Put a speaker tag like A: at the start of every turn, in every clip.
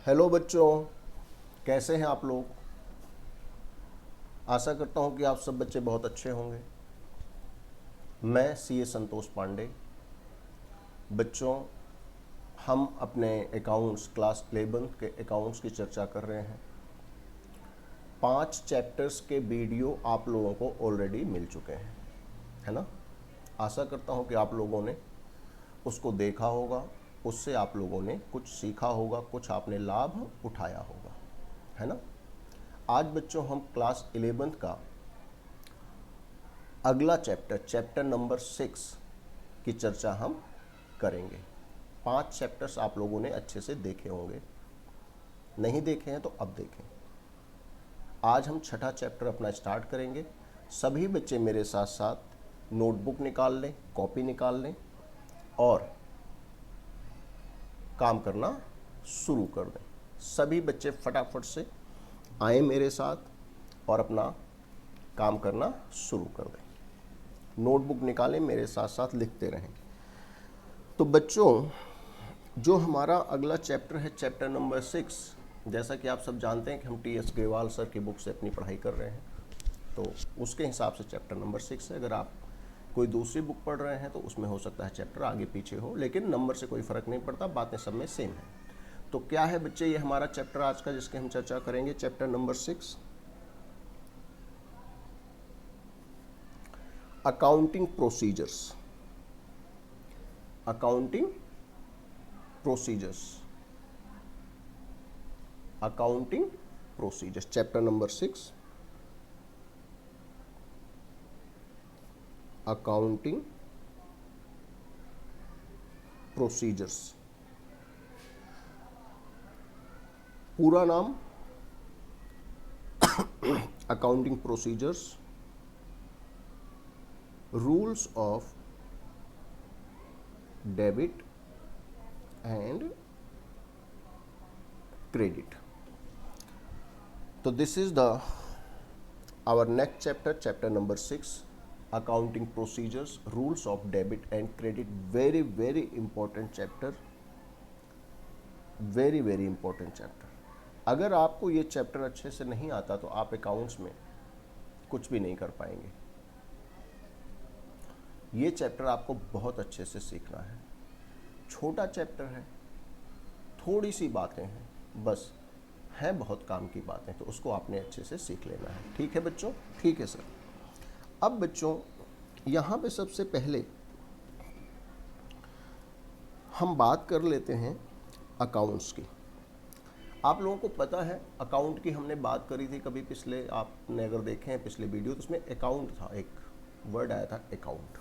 A: Hello बच्चों, कैसे हैं आप लोग। आशा करता हूं कि आप सब बच्चे बहुत अच्छे होंगे। मैं सीए संतोष पांडे। बच्चों, हम अपने अकाउंट्स क्लास 11 के अकाउंट्स की चर्चा कर रहे हैं। 5 चैप्टर्स के वीडियो आप लोगों को ऑलरेडी मिल चुके हैं, है ना। आशा करता हूं कि आप लोगों ने उसको देखा होगा, उससे आप लोगों ने कुछ सीखा होगा, कुछ आपने लाभ उठाया होगा, है ना। आज बच्चों हम क्लास 11 का अगला चैप्टर नंबर 6 की चर्चा हम करेंगे। 5 चैप्टर्स आप लोगों ने अच्छे से देखे होंगे, नहीं देखे हैं तो अब देखें। आज हम छठा चैप्टर अपना स्टार्ट करेंगे। सभी बच्चे मेरे साथ साथ नोटबुक निकाल लें, कॉपी निकाल लें और काम करना शुरू कर दें। सभी बच्चे फटाफट से आए मेरे साथ और अपना काम करना शुरू कर दें। नोटबुक निकालें, मेरे साथ साथ लिखते रहें। तो बच्चों, जो हमारा अगला चैप्टर है चैप्टर नंबर 6, जैसा कि आप सब जानते हैं कि हम टी.एस. ग्रेवाल सर की बुक से अपनी पढ़ाई कर रहे हैं, तो उसके हिसाब से चैप्टर नंबर 6 है। अगर आप कोई दूसरी बुक पढ़ रहे हैं तो उसमें हो सकता है चैप्टर आगे पीछे हो, लेकिन नंबर से कोई फ़र्क नहीं पड़ता, बातें सब में सेम है। तो क्या है बच्चे, ये हमारा चैप्टर आज का जिसकी हम चर्चा करेंगे, chapter number 6, accounting procedures. Accounting procedures, accounting procedures, chapter number 6, accounting procedures. पूरा नाम accounting procedures, rules of debit and credit. तो this is the our next chapter, chapter number 6, accounting procedures, rules of debit and credit. Very very important chapter, very very important chapter. अगर आपको ये chapter अच्छे से नहीं आता तो आप अकाउंट्स में कुछ भी नहीं कर पाएंगे। ये चैप्टर आपको बहुत अच्छे से सीखना है। छोटा चैप्टर है, थोड़ी सी बातें हैं, बस हैं बहुत काम की बातें, तो उसको आपने अच्छे से सीख लेना है। ठीक है बच्चों, ठीक है सर। अब बच्चों, यहाँ पे सबसे पहले हम बात कर लेते हैं अकाउंट्स की। आप लोगों को पता है अकाउंट की हमने बात करी थी कभी पिछले, आपने अगर देखे हैं पिछले वीडियो तो उसमें अकाउंट था, एक वर्ड आया था अकाउंट।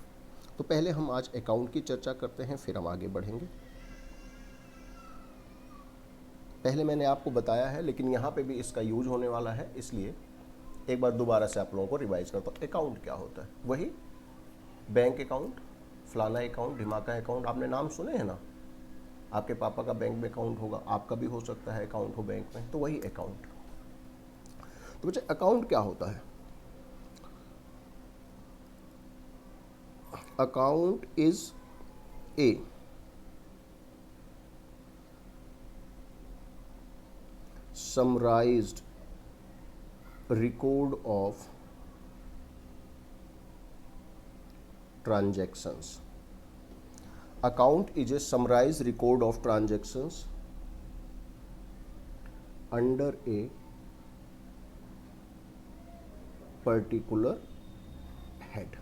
A: तो पहले हम आज अकाउंट की चर्चा करते हैं, फिर हम आगे बढ़ेंगे। पहले मैंने आपको बताया है, लेकिन यहाँ पे भी इसका यूज होने वाला है, इसलिए एक बार दोबारा से आप लोगों को रिवाइज करता हूँ। अकाउंट क्या होता है? वही बैंक अकाउंट, फलाना अकाउंट, ढिमाका अकाउंट, आपने नाम सुने हैं ना। आपके पापा का बैंक में अकाउंट होगा, आपका भी हो सकता है अकाउंट हो बैंक में, तो वही अकाउंट। तो बच्चे, अकाउंट क्या होता है? Account is A summarized record of transactions. Account is a summarized record of transactions under a particular head.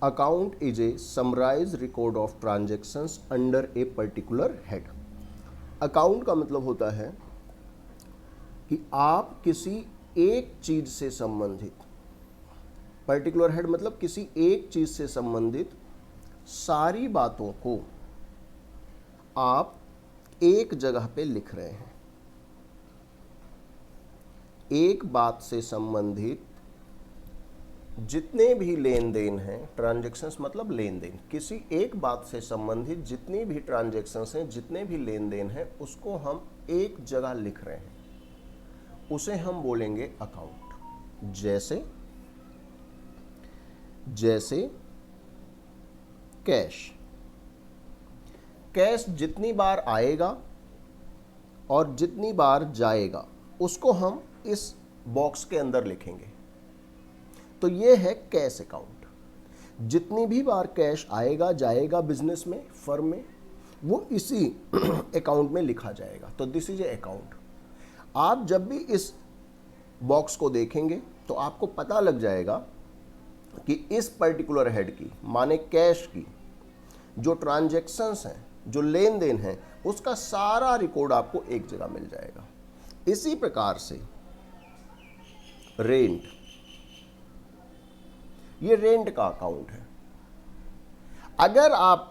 A: Account is a summarized record of transactions under a particular head. Account का मतलब होता है कि आप किसी एक चीज से संबंधित, पर्टिकुलर हेड मतलब किसी एक चीज से संबंधित सारी बातों को आप एक जगह पे लिख रहे हैं। एक बात से संबंधित जितने भी लेन देन हैं, ट्रांजैक्शंस मतलब लेन देन, किसी एक बात से संबंधित जितनी भी ट्रांजैक्शंस हैं, जितने भी लेन देन हैं, उसको हम एक जगह लिख रहे हैं, उसे हम बोलेंगे अकाउंट। जैसे जैसे कैश। कैश जितनी बार आएगा और जितनी बार जाएगा उसको हम इस बॉक्स के अंदर लिखेंगे। तो ये है कैश अकाउंट। जितनी भी बार कैश आएगा जाएगा बिजनेस में, फर्म में, वो इसी अकाउंट में लिखा जाएगा। तो दिस इज ए अकाउंट। आप जब भी इस बॉक्स को देखेंगे तो आपको पता लग जाएगा कि इस पर्टिकुलर हेड की, माने कैश की, जो ट्रांजैक्शंस हैं, जो लेन देन है, उसका सारा रिकॉर्ड आपको एक जगह मिल जाएगा। इसी प्रकार से रेंट, ये रेंट का अकाउंट है। अगर आप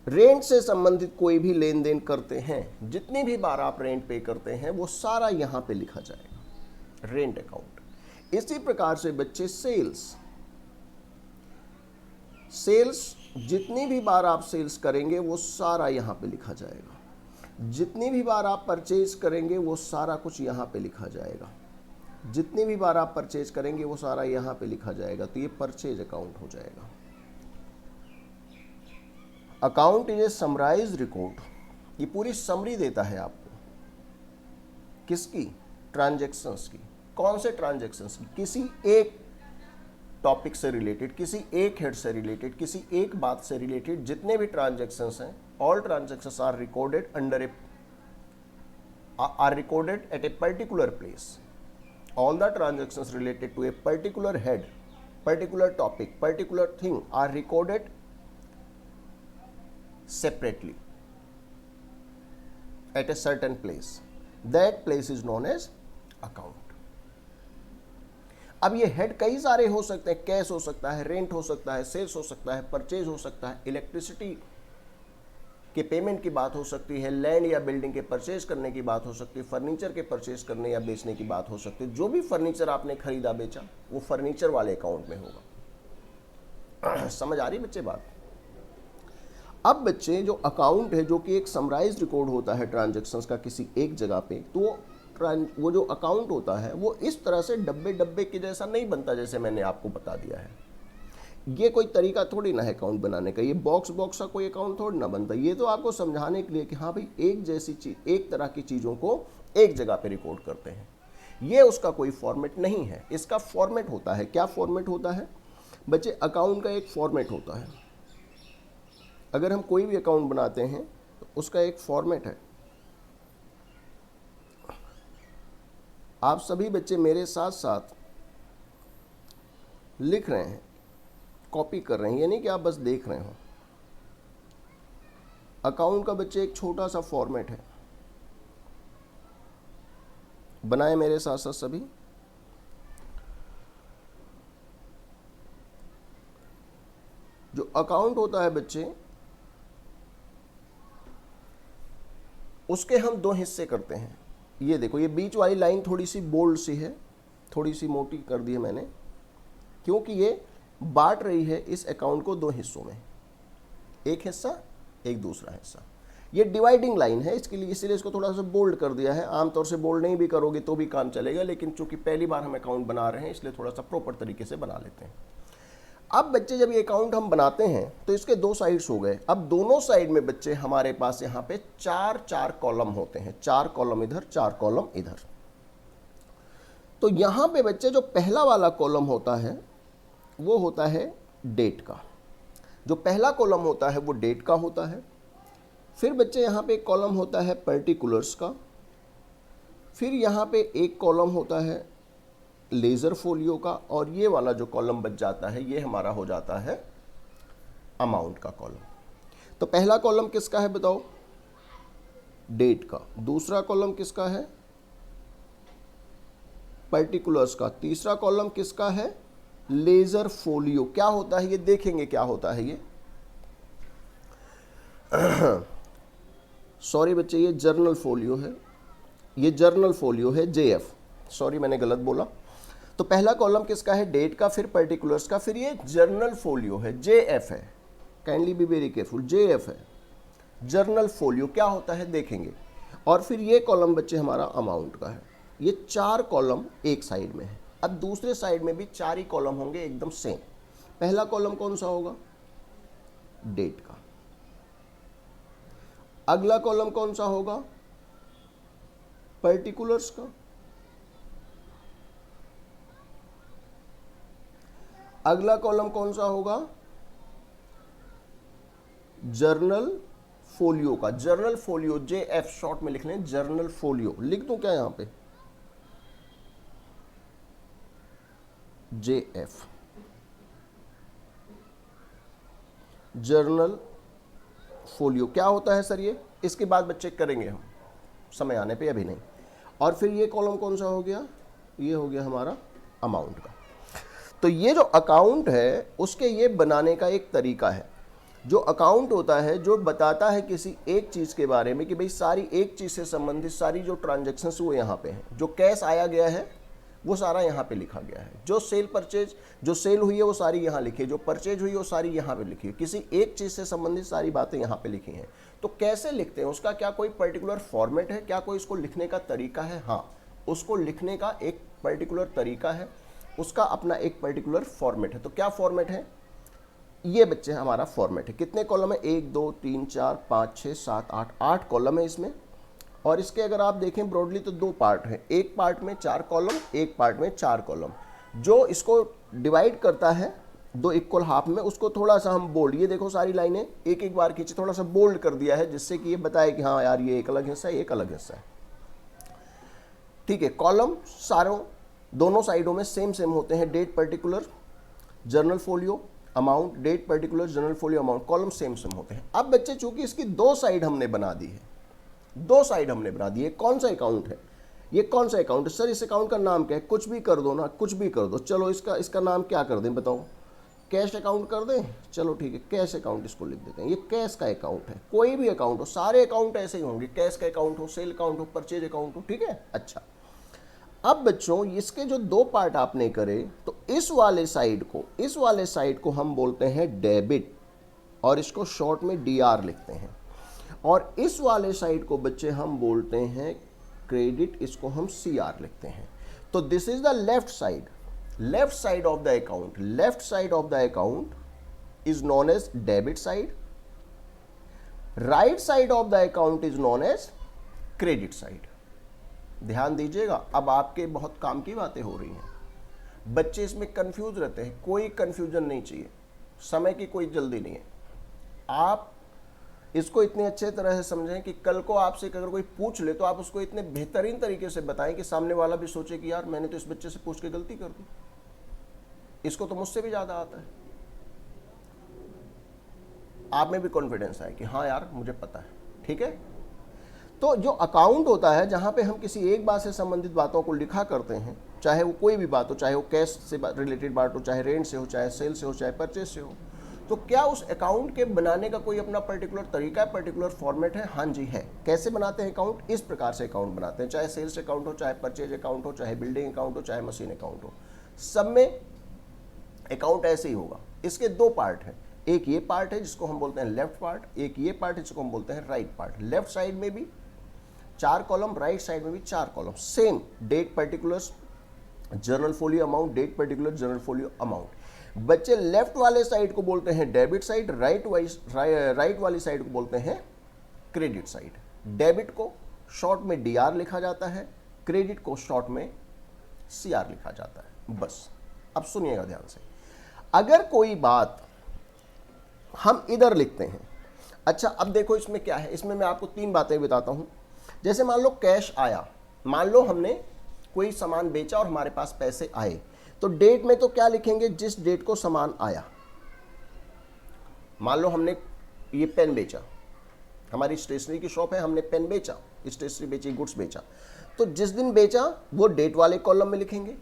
A: रेंट से संबंधित कोई भी लेन देन करते हैं, जितनी भी बार आप रेंट पे करते हैं, वो सारा यहां पे लिखा जाएगा, रेंट अकाउंट। इसी प्रकार से बच्चे सेल्स, जितनी भी बार आप सेल्स करेंगे वो सारा यहां पे लिखा जाएगा। जितनी भी बार आप परचेज करेंगे वो सारा कुछ यहां पे लिखा जाएगा। जितनी भी बार आप परचेज करेंगे वो सारा यहां पे लिखा जाएगा। तो ये परचेज अकाउंट हो जाएगा। Account is a summarise record. ये पूरी समरी देता है आपको। किसकी? ट्रांजैक्शंस की। कौन से ट्रांजैक्शंस की? किसी एक टॉपिक से रिलेटेड, किसी एक हेड से रिलेटेड, किसी एक बात से रिलेटेड जितने भी ट्रांजैक्शंस हैं, all transactions are recorded under are recorded at a particular place. All the transactions related to a particular head, particular topic, particular thing are recorded separately at a certain place. That place is known as account. अब ये head कई सारे हो सकते हैं। Cash हो सकता है, रेंट हो सकता है, सेल्स हो सकता है, परचेज हो सकता है, इलेक्ट्रिसिटी के पेमेंट की बात हो सकती है, लैंड या बिल्डिंग के परचेज करने की बात हो सकती है, फर्नीचर के परचेज करने या बेचने की बात हो सकती है। जो भी फर्नीचर आपने खरीदा बेचा वो फर्नीचर वाले अकाउंट में होगा। समझ आ रही बच्चे बात? अब बच्चे, जो अकाउंट है, जो कि एक समराइज रिकॉर्ड होता है ट्रांजैक्शंस का किसी एक जगह पे, तो वो जो अकाउंट होता है वो इस तरह से डब्बे डब्बे के जैसा नहीं बनता जैसे मैंने आपको बता दिया है। ये कोई तरीका थोड़ी ना है अकाउंट बनाने का। ये बॉक्स बॉक्स का कोई अकाउंट थोड़ी ना बनता। ये तो आपको समझाने के लिए कि हाँ भाई, एक जैसी चीज, एक तरह की चीज़ों को एक जगह पे रिकॉर्ड करते हैं। ये उसका कोई फॉर्मेट नहीं है। इसका फॉर्मेट होता है। क्या फॉर्मेट होता है बच्चे? अकाउंट का एक फॉर्मेट होता है। अगर हम कोई भी अकाउंट बनाते हैं तो उसका एक फॉर्मेट है। आप सभी बच्चे मेरे साथ साथ लिख रहे हैं, कॉपी कर रहे हैं, ये नहीं कि आप बस देख रहे हो। अकाउंट का बच्चे एक छोटा सा फॉर्मेट है। बनाए मेरे साथ साथ सभी। जो अकाउंट होता है बच्चे, उसके हम दो हिस्से करते हैं। ये देखो, ये बीच वाली लाइन थोड़ी सी बोल्ड सी है, थोड़ी सी मोटी कर दी है मैंने, क्योंकि ये बांट रही है इस अकाउंट को दो हिस्सों में। एक हिस्सा, एक दूसरा हिस्सा। ये डिवाइडिंग लाइन है, इसके लिए इसलिए इसको थोड़ा सा बोल्ड कर दिया है। आमतौर से बोल्ड नहीं भी करोगे तो भी काम चलेगा, लेकिन चूंकि पहली बार हम अकाउंट बना रहे हैं इसलिए थोड़ा सा प्रॉपर तरीके से बना लेते हैं। अब बच्चे, जब ये अकाउंट हम बनाते हैं तो इसके दो साइड्स हो गए। अब दोनों साइड में बच्चे हमारे पास यहाँ पे चार चार कॉलम होते हैं। चार कॉलम इधर, चार कॉलम इधर। तो यहाँ पे बच्चे जो पहला वाला कॉलम होता है वो होता है डेट का। जो पहला कॉलम होता है वो डेट का होता है। फिर बच्चे यहाँ पे एक कॉलम होता है पर्टिकुलर्स का। फिर यहाँ पे एक कॉलम होता है लेज़र फोलियो का। और ये वाला जो कॉलम बच जाता है ये हमारा हो जाता है अमाउंट का कॉलम। तो पहला कॉलम किसका है बताओ? डेट का। दूसरा कॉलम किसका है? पर्टिकुलर्स का। तीसरा कॉलम किसका है? Laser folio. क्या होता है ये देखेंगे, क्या होता है ये। सॉरी बच्चे, ये जर्नल फोलियो है। ये जर्नल फोलियो है, जेएफ। सॉरी मैंने गलत बोला। तो पहला कॉलम किसका है? डेट का, फिर पर्टिकुलर्स का, फिर ये जर्नल फोलियो है, जेएफ है। Kindly be very careful, JF है, जर्नल फोलियो। क्या होता है देखेंगे। और फिर ये कॉलम बच्चे हमारा अमाउंट का है। ये चार कॉलम एक साइड में है। अब दूसरे साइड में भी चार ही कॉलम होंगे एकदम सेम। पहला कॉलम कौन सा होगा? डेट का। अगला कॉलम कौन सा होगा? पर्टिकुलर्स का। अगला कॉलम कौन सा होगा? जर्नल फोलियो का। जर्नल फोलियो, JF शॉर्ट में लिख लें, जर्नल फोलियो। लिख दूं क्या यहां पे? JF, journal folio. क्या होता है सर ये? इसके बाद बच्चे करेंगे हम समय आने पे, अभी नहीं। और फिर ये कॉलम कौन सा हो गया? ये हो गया हमारा अमाउंट का। तो ये जो अकाउंट है उसके ये बनाने का एक तरीका है। जो अकाउंट होता है जो बताता है किसी एक चीज़ के बारे में कि भाई सारी एक चीज़ से संबंधित सारी जो ट्रांजैक्शंस वो यहाँ पे हैं, जो कैश आया गया है वो सारा यहाँ पे लिखा गया है, जो सेल परचेज, जो सेल हुई है वो सारी यहाँ लिखी है, जो परचेज हुई है वो सारी यहाँ पे लिखी है, किसी एक चीज़ से संबंधित सारी बातें यहाँ पे लिखी हैं। तो कैसे लिखते हैं, उसका क्या कोई पर्टिकुलर फॉर्मेट है, क्या कोई इसको लिखने का तरीका है? हाँ, उसको लिखने का एक पर्टिकुलर तरीका है, उसका अपना एक पर्टिकुलर फॉर्मेट है। तो क्या फॉर्मेट है? ये बच्चे हमारा फॉर्मेट है। कितने कॉलम है? 1 2 3 4 5 6 7 8, 8 कॉलम है इसमें। और इसके अगर आप देखें ब्रॉडली तो 2 पार्ट हैं, एक पार्ट में 4 कॉलम, एक पार्ट में 4 कॉलम। जो इसको डिवाइड करता है 2 इक्वल हाफ में, उसको थोड़ा सा हम बोल्ड, ये देखो सारी लाइनें एक एक बार खींची, थोड़ा सा बोल्ड कर दिया है जिससे कि ये बताए कि हाँ यार ये एक अलग हिस्सा है, एक अलग हिस्सा है। ठीक है, कॉलम सारों दोनों साइडों में सेम सेम होते हैं। Date particular, journal folio, amount, date particular, journal folio, amount, column same same होते हैं। अब बच्चे चूंकि इसकी 2 साइड हमने बना दी है, 2 साइड हमने बना दी है। कौन सा अकाउंट है ये? कौन सा अकाउंट है सर? इस अकाउंट का नाम क्या है? कुछ भी कर दो ना, कुछ भी कर दो। चलो इसका नाम क्या कर दें बताओ? कैश अकाउंट कर दें? चलो ठीक है, कैश अकाउंट इसको लिख देते हैं। ये कैश का अकाउंट है। कोई भी अकाउंट हो, सारे अकाउंट ऐसे ही होंगे, कैश का अकाउंट हो, सेल अकाउंट हो, परचेज अकाउंट हो। ठीक है, अच्छा। अब बच्चों इसके जो 2 पार्ट आपने करे, तो इस वाले साइड को हम बोलते हैं डेबिट, और इसको शॉर्ट में DR लिखते हैं। और इस वाले साइड को बच्चे हम बोलते हैं क्रेडिट, इसको हम CR लिखते हैं। तो this is the left side of the account. Left side of the account is known as debit side, right side of the account is known as credit side. ध्यान दीजिएगा, अब आपके बहुत काम की बातें हो रही हैं। बच्चे इसमें कंफ्यूज रहते हैं, कोई कंफ्यूजन नहीं चाहिए, समय की कोई जल्दी नहीं है। आप इसको इतने अच्छे तरह से समझें कि कल को आपसे अगर कोई पूछ ले तो आप उसको इतने बेहतरीन तरीके से बताएं कि सामने वाला भी सोचे कि यार मैंने तो इस बच्चे से पूछ के गलती कर दी, इसको तो मुझसे भी ज़्यादा आता है। आप में भी कॉन्फिडेंस आए कि हाँ यार मुझे पता है। ठीक है, तो जो अकाउंट होता है जहाँ पे हम किसी एक बात से संबंधित बातों को लिखा करते हैं, चाहे वो कोई भी बात हो, चाहे वो कैश से रिलेटेड बात हो, चाहे रेंट से हो, चाहे सेल से हो, चाहे परचेज से हो, तो क्या उस अकाउंट के बनाने का कोई अपना पर्टिकुलर तरीका है, पर्टिकुलर फॉर्मेट है? हाँ जी है। कैसे बनाते हैं अकाउंट? इस प्रकार से अकाउंट बनाते हैं, चाहे सेल्स अकाउंट हो, चाहे परचेज अकाउंट हो, चाहे बिल्डिंग अकाउंट हो, चाहे मशीन अकाउंट हो, सब में अकाउंट ऐसे ही होगा। इसके 2 पार्ट हैं, एक ये पार्ट है जिसको हम बोलते हैं लेफ्ट पार्ट, एक ये पार्ट है जिसको हम बोलते हैं राइट पार्ट। लेफ्ट साइड में भी 4 कॉलम, राइट साइड में भी 4 column, same date particulars, journal folio amount, date particular, journal folio amount. बच्चे लेफ्ट वाले साइड को बोलते हैं डेबिट साइड, राइट वाली साइड को बोलते हैं क्रेडिट साइड। डेबिट को शॉर्ट में DR लिखा जाता है, क्रेडिट को शॉर्ट में CR लिखा जाता है। बस अब सुनिएगा ध्यान से, अगर कोई बात हम इधर लिखते हैं, अच्छा अब देखो इसमें क्या है, इसमें मैं आपको 3 बातें बताता हूं। जैसे मान लो कैश आया, मान लो हमने कोई सामान बेचा और हमारे पास पैसे आए, तो डेट में तो क्या लिखेंगे? जिस डेट को सामान आया। मान लो हमने ये पेन बेचा, हमारी स्टेशनरी की शॉप है, हमने पेन बेचा, स्टेशनरी बेची, गुड्स बेचा, तो जिस दिन बेचा वो डेट वाले कॉलम में लिखेंगे।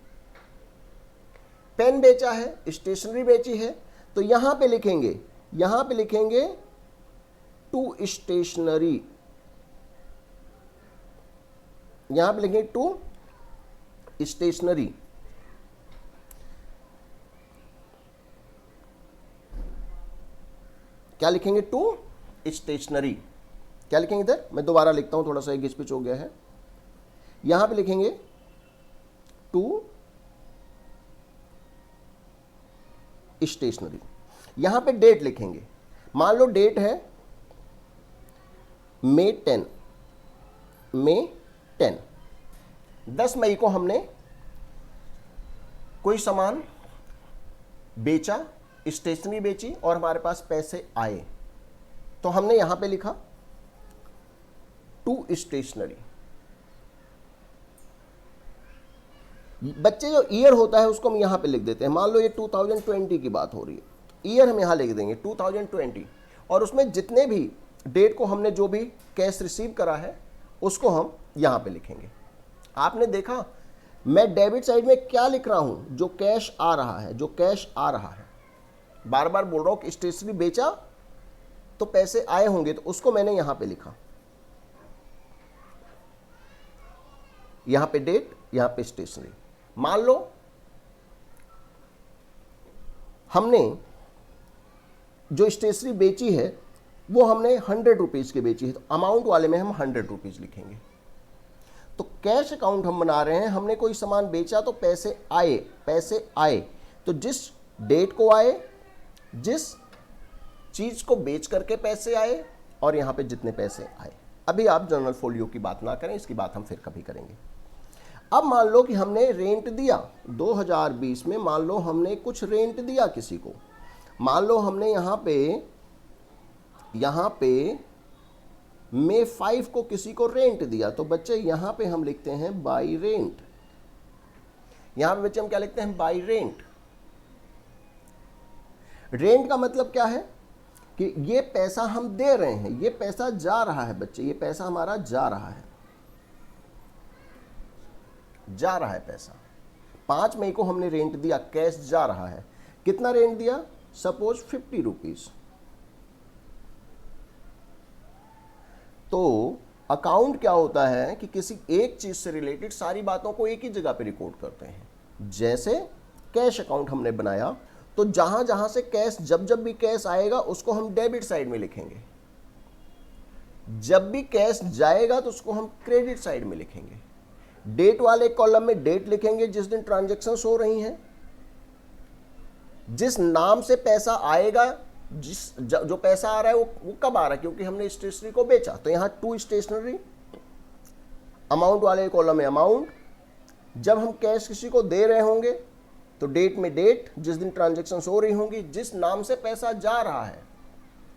A: पेन बेचा है, स्टेशनरी बेची है, तो यहां पे लिखेंगे टू स्टेशनरी, यहां पे लिखेंगे टू स्टेशनरी। क्या लिखेंगे? To stationery. क्या लिखेंगे इधर? मैं दोबारा लिखता हूं, थोड़ा सा एक घिच-पिच हो गया है। यहां पे लिखेंगे टू स्टेशनरी, यहां पे डेट लिखेंगे। मान लो डेट है May 10, 10 मई को हमने कोई सामान बेचा, स्टेशनरी बेची और हमारे पास पैसे आए, तो हमने यहां पे लिखा टू स्टेशनरी। बच्चे जो ईयर होता है उसको हम यहां पे लिख देते हैं। मान लो ये 2020 की बात हो रही है, ईयर हम यहां लिख देंगे 2020, और उसमें जितने भी डेट को हमने जो भी कैश रिसीव करा है उसको हम यहां पे लिखेंगे। आपने देखा मैं डेबिट साइड में क्या लिख रहा हूं, जो कैश आ रहा है, जो कैश आ रहा है। बार बार बोल रहा हूं कि स्टेशनरी बेचा तो पैसे आए होंगे, तो उसको मैंने यहां पे लिखा, यहां पे डेट, यहां पे स्टेशनरी। मान लो हमने जो स्टेशनरी बेची है वो हमने 100 रुपीज की बेची है, तो अमाउंट वाले में हम 100 रुपीज लिखेंगे। तो कैश अकाउंट हम बना रहे हैं, हमने कोई सामान बेचा तो पैसे आए, पैसे आए, तो जिस डेट को आए, जिस चीज को बेच करके पैसे आए, और यहां पे जितने पैसे आए। अभी आप जनरल फोलियो की बात ना करें, इसकी बात हम फिर कभी करेंगे। अब मान लो कि हमने रेंट दिया 2020 में, मान लो हमने कुछ रेंट दिया किसी को, मान लो हमने यहां पे May 5 को किसी को रेंट दिया, तो बच्चे यहां पे हम लिखते हैं बाई रेंट। यहां पे बच्चे हम क्या लिखते हैं, बाई रेंट। रेंट का मतलब क्या है कि ये पैसा हम दे रहे हैं, ये पैसा जा रहा है बच्चे, ये पैसा हमारा जा रहा है, जा रहा है पैसा। 5 मई को हमने रेंट दिया, कैश जा रहा है। कितना रेंट दिया, सपोज 50 रुपीज। तो अकाउंट क्या होता है कि किसी एक चीज से रिलेटेड सारी बातों को एक ही जगह पे रिकॉर्ड करते हैं। जैसे कैश अकाउंट हमने बनाया, तो जहां जहां से कैश, जब जब भी कैश आएगा उसको हम डेबिट साइड में लिखेंगे, जब भी कैश जाएगा तो उसको हम क्रेडिट साइड में लिखेंगे। डेट वाले कॉलम में डेट लिखेंगे जिस दिन ट्रांजैक्शंस हो रही हैं, जिस नाम से पैसा आएगा, जो पैसा आ रहा है वो कब आ रहा है, क्योंकि हमने स्टेशनरी को बेचा, तो यहां टू स्टेशनरी। अमाउंट वाले कॉलम में अमाउंट, जब हम कैश किसी को दे रहे होंगे तो डेट में डेट, जिस दिन ट्रांजैक्शंस हो रही होंगी, जिस नाम से पैसा जा रहा है,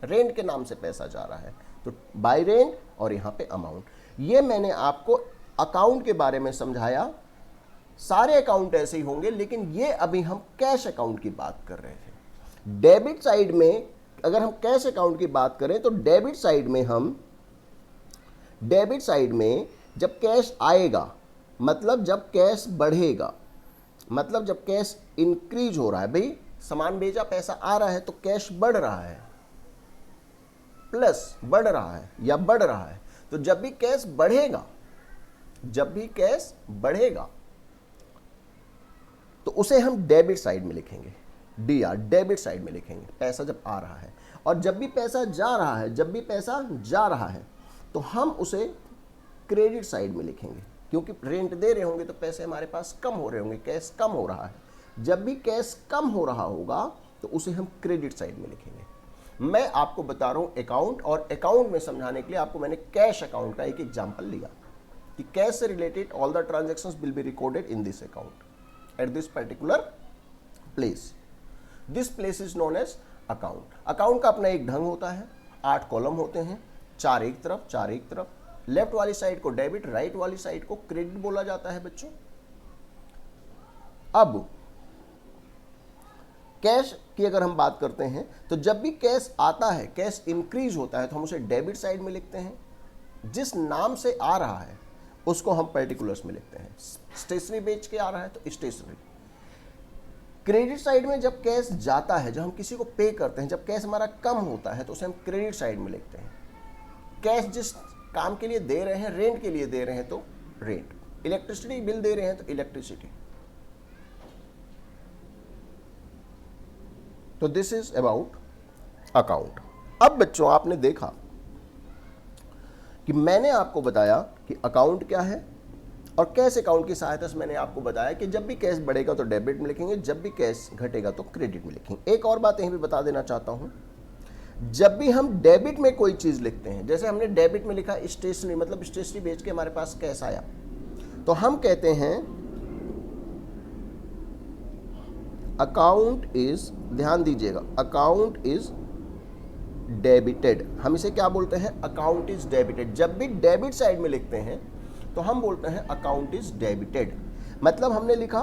A: रेंट के नाम से पैसा जा रहा है, तो बाय रेंट, और यहां पे अमाउंट। ये मैंने आपको अकाउंट के बारे में समझाया। सारे अकाउंट ऐसे ही होंगे, लेकिन ये अभी हम कैश अकाउंट की बात कर रहे थे। डेबिट साइड में अगर हम कैश अकाउंट की बात करें तो डेबिट साइड में जब कैश आएगा, मतलब जब कैश बढ़ेगा, मतलब जब कैश इंक्रीज हो रहा है, भाई सामान बेचा पैसा आ रहा है तो कैश बढ़ रहा है, प्लस बढ़ रहा है या बढ़ रहा है, तो जब भी कैश बढ़ेगा, जब भी कैश बढ़ेगा तो उसे हम डेबिट साइड में लिखेंगे, डीआर, डेबिट साइड में लिखेंगे, पैसा जब आ रहा है। और जब भी पैसा जा रहा है, जब भी पैसा जा रहा है तो हम उसे क्रेडिट साइड में लिखेंगे, क्योंकि रेंट दे रहे होंगे तो पैसे हमारे पास कम हो रहे होंगे, कैश कम हो रहा है। जब भी कैश कम हो रहा होगा तो उसे हम क्रेडिट साइड में लिखेंगे। मैं आपको बता रहा हूं अकाउंट, और अकाउंट में समझाने के लिए आपको मैंने कैश अकाउंट का एक एग्जांपल लिया कि कैश से related all the transactions will be recorded in this account at this particular place. This place is known as account. Account का अपना एक ढंग होता है, 8 कॉलम होते हैं, 4 एक तरफ, 4 एक तरफ। लेफ्ट वाली साइड को डेबिट, राइट वाली साइड को क्रेडिट बोला जाता है बच्चों। अब कैश की अगर हम बात करते हैं तो जब भी कैश आता है, कैश इंक्रीज होता है, तो हम उसे डेबिट साइड में लिखते हैं। जिस नाम से आ रहा है उसको हम पर्टिकुलर्स में लिखते हैं। स्टेशनरी बेच के आ रहा है तो स्टेशनरी। क्रेडिट साइड में जब कैश जाता है, जब हम किसी को पे करते हैं, जब कैश हमारा कम होता है तो उसे हम क्रेडिट साइड में लिखते हैं। कैश जिस काम के लिए दे रहे हैं, रेंट के लिए दे रहे हैं तो रेंट, इलेक्ट्रिसिटी बिल दे रहे हैं तो इलेक्ट्रिसिटी। तो दिस इज अबाउट अकाउंट। अब बच्चों आपने देखा कि मैंने आपको बताया कि अकाउंट क्या है, और कैश अकाउंट की सहायता से मैंने आपको बताया कि जब भी कैश बढ़ेगा तो डेबिट में लिखेंगे, जब भी कैश घटेगा तो क्रेडिट में लिखेंगे। एक और बात यहीं भी बता देना चाहता हूं, जब भी हम डेबिट में कोई चीज लिखते हैं, जैसे हमने डेबिट में लिखा स्टेशनरी, मतलब स्टेशनरी बेच के हमारे पास कैश आया, तो हम कहते हैं अकाउंट इज, ध्यान दीजिएगा, अकाउंट इज डेबिटेड। हम इसे क्या बोलते हैं? Account is debited. जब भी डेबिट साइड में लिखते हैं तो हम बोलते हैं अकाउंट इज डेबिटेड। मतलब हमने लिखा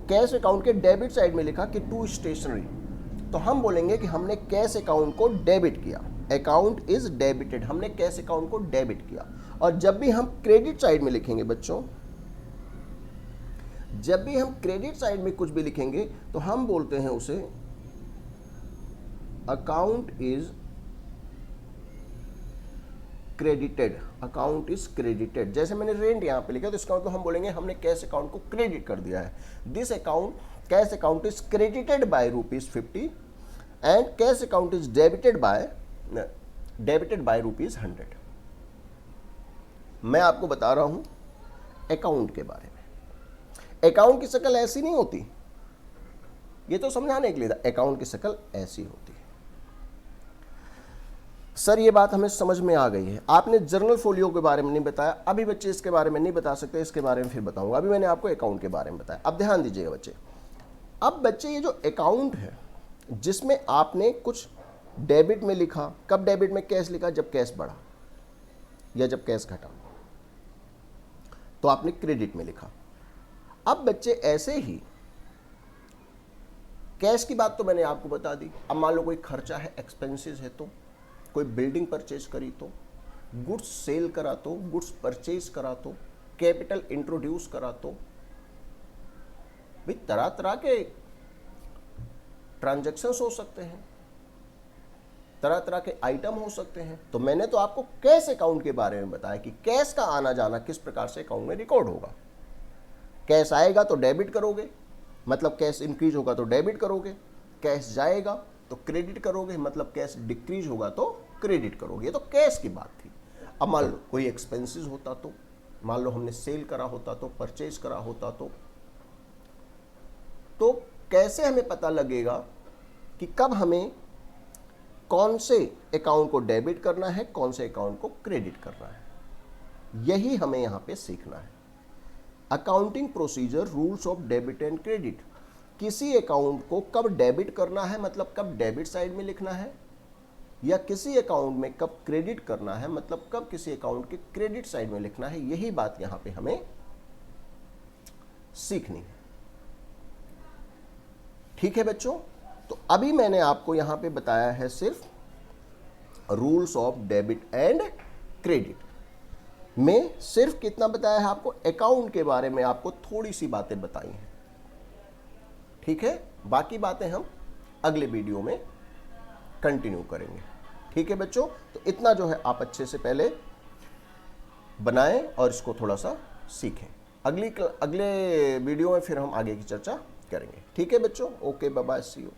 A: कैश अकाउंट के डेबिट साइड में लिखा कि टू स्टेशनरी, तो हम बोलेंगे कि हमने कैश अकाउंट को डेबिट किया। अकाउंट इज डेबिटेड, हमने कैश अकाउंट को डेबिट किया। और जब भी हम क्रेडिट साइड में लिखेंगे बच्चों, जब भी हम क्रेडिट साइड में कुछ भी लिखेंगे तो हम बोलते हैं उसे account is credited. Account is credited. जैसे मैंने रेंट यहां पे लिखा तो इसका मतलब हम बोलेंगे हमने कैश अकाउंट को क्रेडिट कर दिया है। This account, cash account is credited bye ₹50 and cash account is debited bye ₹100। मैं आपको बता रहा हूं अकाउंट के बारे में। अकाउंट की शक्ल ऐसी नहीं होती, ये तो समझाने के लिए था। अकाउंट की शक्ल ऐसी होती है। सर ये बात हमें समझ में आ गई है। आपने जर्नल फोलियो के बारे में नहीं बताया, अभी बच्चे इसके बारे में नहीं बता सकते, इसके बारे में फिर बताऊंगा। अभी मैंने आपको अकाउंट के बारे में बताया। अब ध्यान दीजिएगा बच्चे, अब बच्चे ये जो अकाउंट है जिसमें आपने कुछ डेबिट में लिखा, कब डेबिट में कैश लिखा? जब कैश बढ़ा या जब कैश घटा, तो आपने क्रेडिट में लिखा। अब बच्चे ऐसे ही कैश की बात तो मैंने आपको बता दी। अब मान लो कोई खर्चा है, एक्सपेंसेस है, तो कोई बिल्डिंग परचेज करी तो, गुड्स सेल करा तो, गुड्स परचेज करा तो, कैपिटल इंट्रोड्यूस करा तो, भी तरह तरह के ट्रांजैक्शंस हो सकते हैं, तरह तरह के आइटम हो सकते हैं। तो मैंने तो आपको कैश अकाउंट के बारे में बताया कि कैश का आना जाना किस प्रकार से अकाउंट में रिकॉर्ड होगा। कैश आएगा तो डेबिट करोगे, मतलब कैश इंक्रीज होगा तो डेबिट करोगे। कैश जाएगा तो क्रेडिट करोगे, मतलब कैश डिक्रीज होगा तो क्रेडिट करोगे। ये तो कैश की बात थी। अब मान लो कोई एक्सपेंसेस होता तो, मान लो हमने सेल करा होता तो, परचेज करा होता तो कैसे हमें पता लगेगा कि कब हमें कौन से अकाउंट को डेबिट करना है, कौन से अकाउंट को क्रेडिट करना है? यही हमें यहां पे सीखना है। Accounting procedure, rules of debit and credit. किसी अकाउंट को कब डेबिट करना है, मतलब कब डेबिट साइड में लिखना है, या किसी अकाउंट में कब क्रेडिट करना है, मतलब कब किसी अकाउंट के क्रेडिट साइड में लिखना है। यही बात यहां पे हमें सीखनी है। ठीक है बच्चों, तो अभी मैंने आपको यहां पे बताया है सिर्फ rules of debit and credit में सिर्फ कितना बताया है आपको? अकाउंट के बारे में आपको थोड़ी सी बातें बताई हैं। ठीक है, बाकी बातें हम अगले वीडियो में कंटिन्यू करेंगे। ठीक है बच्चों, तो इतना जो है आप अच्छे से पहले बनाएं और इसको थोड़ा सा सीखें। अगले वीडियो में फिर हम आगे की चर्चा करेंगे। ठीक है बच्चों, okay, bye bye, see you.